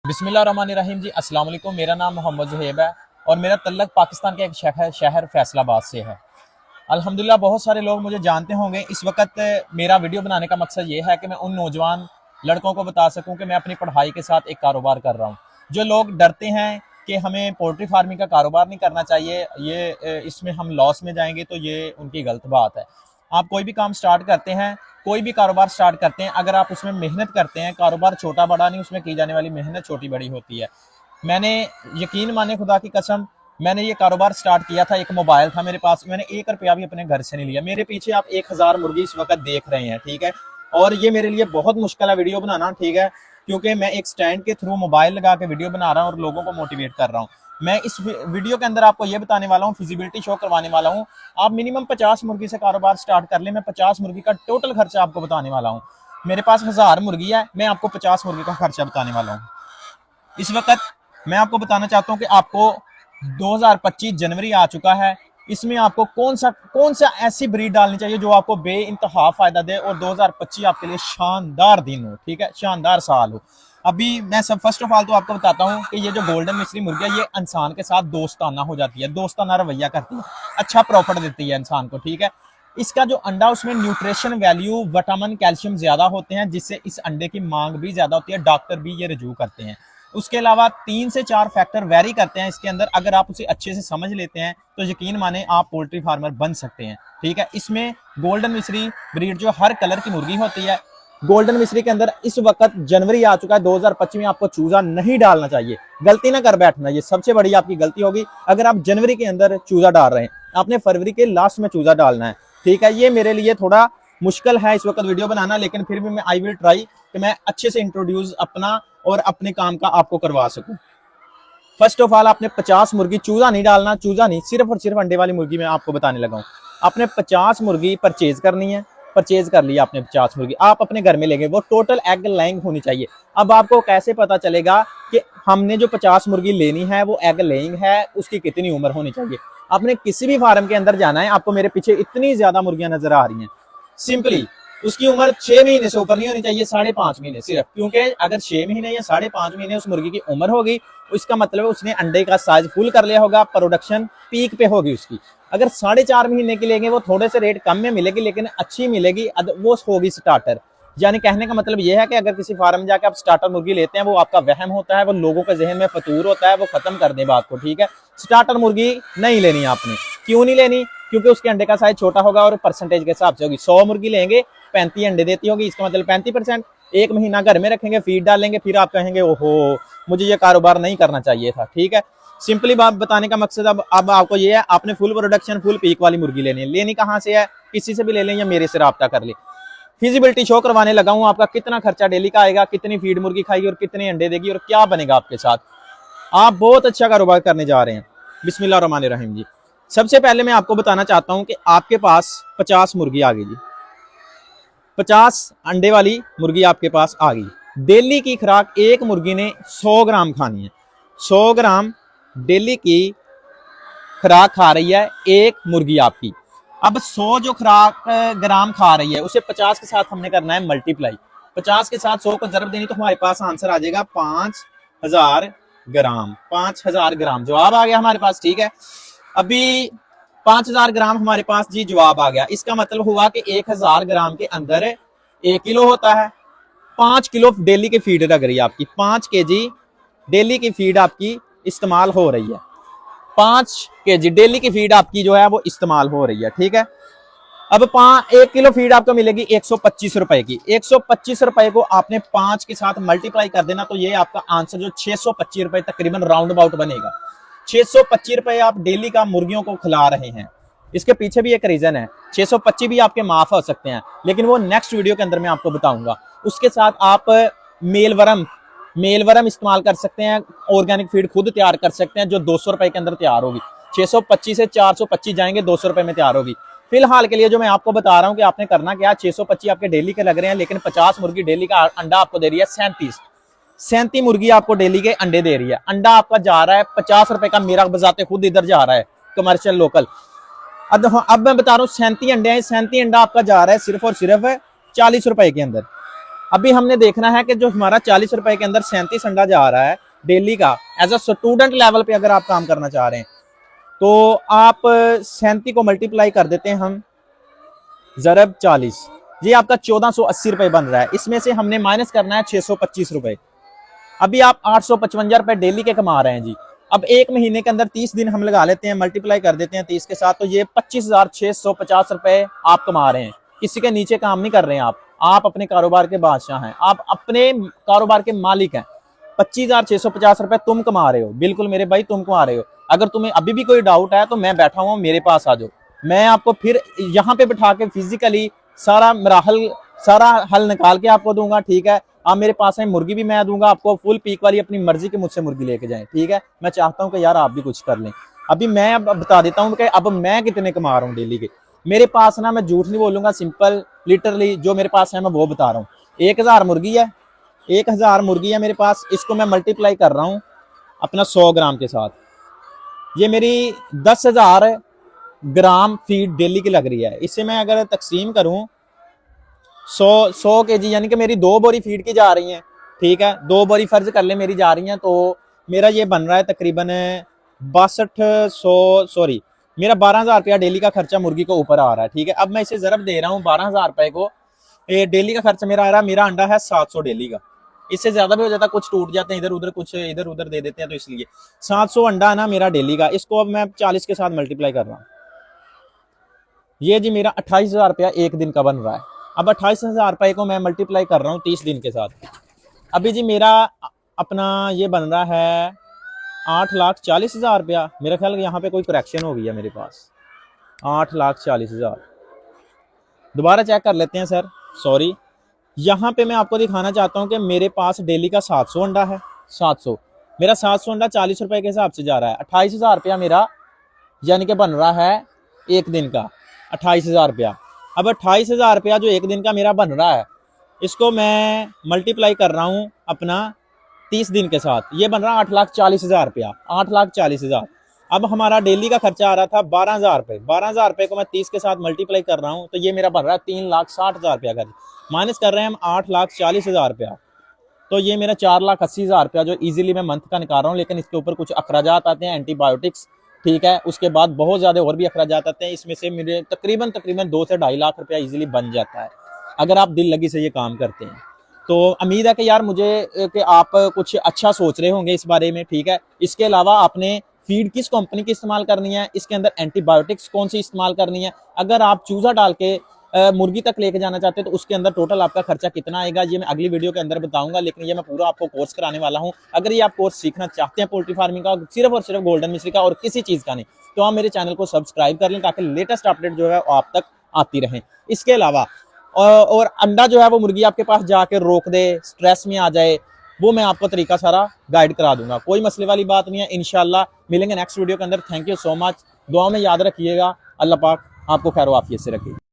बिस्मिल्लाहिर्रहमानिर्रहीम जी, अस्सलाम वालेकुम। मेरा नाम मोहम्मद ज़ुहैब है और मेरा तल्लक पाकिस्तान के एक शहर फैसलाबाद से है। अल्हम्दुलिल्लाह बहुत सारे लोग मुझे जानते होंगे। इस वक्त मेरा वीडियो बनाने का मकसद ये है कि मैं उन नौजवान लड़कों को बता सकूं कि मैं अपनी पढ़ाई के साथ एक कारोबार कर रहा हूं। जो लोग डरते हैं कि हमें पोल्ट्री फार्मिंग का कारोबार नहीं करना चाहिए, इसमें हम लॉस में जाएंगे, तो ये उनकी गलत बात है। आप कोई भी काम स्टार्ट करते हैं, कोई भी कारोबार स्टार्ट करते हैं, अगर आप उसमें मेहनत करते हैं, कारोबार छोटा बड़ा नहीं, उसमें की जाने वाली मेहनत छोटी बड़ी होती है। मैंने, यकीन माने खुदा की कसम, मैंने ये कारोबार स्टार्ट किया था, एक मोबाइल था मेरे पास, मैंने 1 रुपया भी अपने घर से नहीं लिया। मेरे पीछे आप 1000 मुर्गी इस वक्त देख रहे हैं, ठीक है। और ये मेरे लिए बहुत मुश्किल है वीडियो बनाना, ठीक है, क्योंकि मैं एक स्टैंड के थ्रू मोबाइल लगा के वीडियो बना रहा हूँ और लोगों को मोटिवेट कर रहा हूँ। मैं इस वीडियो के अंदर आपको ये बताने वाला हूँ, फिजिबिलिटी शो करवाने वाला हूँ। आप मिनिमम 50 मुर्गी से कारोबार स्टार्ट कर ले। मैं 50 मुर्गी का टोटल खर्चा आपको बताने वाला हूँ। मेरे पास 1000 मुर्गी है, मैं आपको 50 मुर्गी का खर्चा बताने वाला हूँ। इस वक्त मैं आपको बताना चाहता हूँ कि आपको 2025 जनवरी आ चुका है। इसमें आपको कौन सा ऐसी ब्रीड डालनी चाहिए जो आपको बे इंतहा फायदा दे और 2025 आपके लिए शानदार दिन हो, ठीक है, शानदार साल हो। अभी मैं सब फर्स्ट ऑफ ऑल तो आपको बताता हूँ कि ये जो गोल्डन मिस्री मुर्गी है, ये इंसान के साथ दोस्ताना हो जाती है, दोस्ताना रवैया करती है, अच्छा प्रॉफिट देती है इंसान को, ठीक है। इसका जो अंडा, उसमें न्यूट्रिशन वैल्यू, विटामिन, कैल्शियम ज्यादा होते हैं, जिससे इस अंडे की मांग भी ज्यादा होती है। डॉक्टर भी ये रिव्यू करते हैं। उसके अलावा 3 से 4 फैक्टर वेरी करते हैं इसके अंदर। अगर आप उसे अच्छे से समझ लेते हैं तो यकीन माने आप पोल्ट्री फार्मर बन सकते हैं, ठीक है। इसमें गोल्डन मिस्री ब्रीड जो हर कलर की मुर्गी होती है, गोल्डन मिस्री के अंदर इस वक्त जनवरी आ चुका है, 2025 में आपको चूजा नहीं डालना चाहिए। गलती ना कर बैठना, ये सबसे बड़ी आपकी गलती होगी अगर आप जनवरी के अंदर चूजा डाल रहे हैं। आपने फरवरी के लास्ट में चूजा डालना है, ठीक है। ये मेरे लिए थोड़ा मुश्किल है इस वक्त वीडियो बनाना, लेकिन फिर भी मैं आई विल ट्राई कि मैं अच्छे से इंट्रोड्यूस अपना और अपने काम का आपको करवा सकूं। फर्स्ट ऑफ ऑल, आपने 50 मुर्गी, चूजा नहीं डालना, चूजा नहीं, सिर्फ और सिर्फ अंडे वाली मुर्गी मैं आपको बताने लगा हूं। आपने 50 मुर्गी परचेज करनी है, परचेज कर लिया आपने 50 मुर्गी, आप अपने घर में लेंगे, वो टोटल एग लेइंग होनी चाहिए। अब आपको कैसे पता चलेगा कि हमने जो 50 मुर्गी लेनी है वो एग लेइंग है, उसकी कितनी उम्र होनी चाहिए? आपने किसी भी फार्म के अंदर जाना है, आपको मेरे पीछे इतनी ज्यादा मुर्गियां नजर आ रही हैं, सिंपली उसकी उम्र 6 महीने से ऊपर नहीं होनी चाहिए, 5.5 महीने सिर्फ, क्योंकि अगर 6 महीने या 5.5 महीने उस मुर्गी की उम्र होगी, इसका मतलब है उसने अंडे का साइज फुल कर लिया होगा, प्रोडक्शन पीक पे होगी उसकी। अगर 4.5 महीने की लेंगे वो थोड़े से रेट कम में मिलेगी, लेकिन अच्छी मिलेगी, वो होगी स्टार्टर। यानी कहने का मतलब यह है कि अगर किसी फार्म में जाकर आप स्टार्टर मुर्गी लेते हैं, वो आपका वहम होता है, वो लोगों के जहन में फतूर होता है, वो खत्म कर दे बात को, ठीक है। स्टार्टर मुर्गी नहीं लेनी आपने। क्यों नहीं लेनी? क्योंकि उसके अंडे का साइज छोटा होगा और परसेंटेज के हिसाब से होगी। 100 मुर्गी लेंगे, 35 अंडे देती होगी, इसका मतलब 35%। 1 महीना घर में रखेंगे, फीड डालेंगे, फिर आप कहेंगे ओहो मुझे ये कारोबार नहीं करना चाहिए था, ठीक है। सिंपली बात बताने का मकसद अब आपको ये है, आपने फुल प्रोडक्शन, फुल पीक वाली मुर्गी लेनी है। लेनी कहाँ से है? किसी से भी ले लें या मेरे से राब्ता कर ले। फिजिबिलिटी शो करवाने लगा हूं, आपका कितना खर्चा डेली का आएगा, कितनी फीड मुर्गी खाएगी और कितने अंडे देगी और क्या बनेगा आपके साथ। आप बहुत अच्छा कारोबार करने जा रहे हैं। बिस्मिल्लाहिर्रहमानिर्रहीम जी। सबसे पहले मैं आपको बताना चाहता हूं कि आपके पास 50 मुर्गी आ गई जी, 50 अंडे वाली मुर्गी आपके पास आ गई। डेली की खुराक एक मुर्गी ने 100 ग्राम खानी है। 100 ग्राम डेली की खुराक खा रही है एक मुर्गी आपकी। अब 100 जो खुराक ग्राम खा रही है, उसे 50 के साथ हमने करना है मल्टीप्लाई। 50 के साथ 100 को जरूर देनी, तो हमारे पास आंसर आ जाएगा 5000 ग्राम। 5000 ग्राम जवाब आ गया हमारे पास, ठीक है। अभी 5000 ग्राम हमारे पास जी जवाब आ गया। इसका मतलब हुआ कि 1000 ग्राम के अंदर 1 किलो होता है। 5 किलो डेली की फीड लग रही है आपकी, 5 केजी डेली की फीड आपकी इस्तेमाल हो रही है। 5 केजी डेली की फीड आपकी जो है वो इस्तेमाल हो रही है, ठीक है। अब 1 किलो फीड आपको मिलेगी 125 रुपए की। 125 रुपए को आपने 5 के साथ मल्टीप्लाई कर देना, तो ये आपका आंसर जो 625 रुपए तकरीबन राउंड अबाउट बनेगा। 625 रुपए आप डेली का मुर्गियों को खिला रहे हैं। इसके पीछे भी एक रीजन है, 625 भी आपके माफ हो सकते हैं, लेकिन वो नेक्स्ट वीडियो के अंदर मैं आपको बताऊंगा। उसके साथ आप मेलवर्म इस्तेमाल कर सकते हैं, ऑर्गेनिक फीड खुद तैयार कर सकते हैं, जो 200 रुपए के अंदर तैयार होगी। 625 से 425 जाएंगे, 200 रुपए में तैयार होगी। फिलहाल के लिए जो मैं आपको बता रहा हूं कि आपने करना क्या, 625 आपके डेली के लग रहे हैं, लेकिन 50 मुर्गी डेली का अंडा आपको दे रही है 37 मुर्गी आपको डेली के अंडे दे रही है। अंडा आपका जा रहा है 50 रुपए का, मेरा बजाते खुद इधर जा रहा है कमर्शियल लोकल। अब मैं बता रहा हूँ 37 अंडे हैं, 37 अंडा आपका जा रहा है सिर्फ और सिर्फ 40 रुपए के अंदर। अभी हमने देखना है कि जो हमारा 40 रुपए के अंदर 37 अंडा जा रहा है डेली का, एज अ स्टूडेंट लेवल पे अगर आप काम करना चाह रहे हैं तो आप 37 को मल्टीप्लाई कर देते हैं हम ज़रब 40, ये आपका 1480 रुपए बन रहा है। इसमें से हमने माइनस करना है 625 रुपए। अभी आप 855 रुपए डेली के कमा रहे हैं जी। अब एक महीने के अंदर 30 दिन हम लगा लेते हैं, मल्टीप्लाई कर देते हैं 30 के साथ, तो ये 25,650 रुपए आप कमा रहे हैं। किसी के नीचे काम नहीं कर रहे हैं आप अपने कारोबार के बादशाह हैं, आप अपने कारोबार के मालिक हैं। 25,650 रुपए तुम कमा रहे हो, बिल्कुल मेरे भाई तुम कमा रहे हो। अगर तुम्हें अभी भी कोई डाउट है तो मैं बैठा हुआ, मेरे पास आ जाओ, मैं आपको फिर यहाँ पे बिठा के फिजिकली सारा मराहल, सारा हल निकाल के आपको दूंगा, ठीक है। आप मेरे पास है, मुर्गी भी मैं दूंगा आपको, फुल पीक वाली, अपनी मर्जी की मुझसे मुर्गी लेके जाएं, ठीक है। मैं चाहता हूं कि यार आप भी कुछ कर लें। अभी मैं अब बता देता हूं कि अब मैं कितने कमा रहा हूं डेली के। मेरे पास ना, मैं झूठ नहीं बोलूंगा, सिंपल लिटरली जो मेरे पास है मैं वो बता रहा हूँ। 1000 मुर्गी है, 1000 मुर्गी है मेरे पास। इसको मैं मल्टीप्लाई कर रहा हूँ अपना 100 ग्राम के साथ, ये मेरी 10,000 ग्राम फीड डेली की लग रही है। इससे मैं अगर तकसीम करूं 100 केजी, यानी कि मेरी 2 बोरी फीड की जा रही हैं, ठीक है। 2 बोरी फर्ज कर ले मेरी जा रही हैं, तो मेरा ये बन रहा है तकरीबन 6200, सॉरी मेरा 12,000 रुपया डेली का खर्चा मुर्गी को ऊपर आ रहा है, ठीक है। अब मैं इसे ज़रब दे रहा हूँ 12,000 रुपए को, डेली का खर्चा मेरा आ रहा है। मेरा अंडा है 700 डेली का, इससे ज्यादा भी हो जाता है, कुछ टूट जाते हैं इधर उधर, कुछ इधर उधर दे देते हैं, तो इसलिए 700 अंडा है ना मेरा डेली का। इसको अब मैं 40 के साथ मल्टीप्लाई कर रहा हूँ, ये जी मेरा 28,000 रुपया एक दिन का बन रहा है। अब 28,000 रुपए को मैं मल्टीप्लाई कर रहा हूँ 30 दिन के साथ। अभी जी मेरा अपना ये बन रहा है 8,40,000 रुपया। मेरा ख्याल यहाँ पे कोई करेक्शन हो गया मेरे पास, 8,40,000। दोबारा चेक कर लेते हैं सर, सॉरी। यहाँ पे मैं आपको दिखाना चाहता हूँ कि मेरे पास डेली का 700 अंडा है। 700 मेरा 700 अंडा 40 रुपए के हिसाब से जा रहा है। 28,000 रुपया मेरा यानी कि बन रहा है एक दिन का, 28,000 रुपया। अब 28,000 रुपया जो एक दिन का मेरा बन रहा है, इसको मैं मल्टीप्लाई कर रहा हूँ अपना 30 दिन के साथ, ये बन रहा है 8,40,000 रुपया, 8,40,000। अब हमारा डेली का खर्चा आ रहा था 12,000 रुपये। 12,000 रुपये को मैं 30 के साथ मल्टीप्लाई कर रहा हूँ, तो ये मेरा बन रहा है 3,60,000 रुपया खर्च। माइनस कर रहे हैं हम 8,40,000 रुपया, तो ये मेरा 4,80,000 रुपया जो इजीली मैं मंथ का निकाल रहा हूँ। लेकिन इसके ऊपर कुछ अखराजात आते हैं, एंटीबायोटिक्स, ठीक है। उसके बाद बहुत ज़्यादा और भी अखराजात आते हैं। इसमें से मेरे तकरीबन 2 से 2.5 लाख रुपया इजीली बन जाता है अगर आप दिल लगी से ये काम करते हैं। तो उम्मीद है कि यार मुझे कि आप कुछ अच्छा सोच रहे होंगे इस बारे में, ठीक है। इसके अलावा आपने फीड किस कंपनी की इस्तेमाल करनी है, इसके अंदर एंटीबायोटिक्स कौन सी इस्तेमाल करनी है, अगर आप चूजा डाल के मुर्गी तक लेके जाना चाहते हैं तो उसके अंदर टोटल आपका खर्चा कितना आएगा, ये मैं अगली वीडियो के अंदर बताऊंगा। लेकिन ये मैं पूरा आपको कोर्स कराने वाला हूं। अगर ये आप कोर्स सीखना चाहते हैं पोल्ट्री फार्मिंग का, सिर्फ और सिर्फ गोल्डन मिश्री का और किसी चीज का नहीं, तो आप मेरे चैनल को सब्सक्राइब कर लें ताकि लेटेस्ट अपडेट जो है आप तक आती रहे। इसके अलावा और अंडा जो है वो मुर्गी आपके पास जाके रोक दे, स्ट्रेस में आ जाए, वो मैं आपको तरीका सारा गाइड करा दूंगा। कोई मसले वाली बात नहीं है। इंशाल्लाह मिलेंगे नेक्स्ट वीडियो के अंदर। Thank you so much. दुआ में याद रखिएगा। अल्लाह पाक आपको खैर वाफियत से रखे।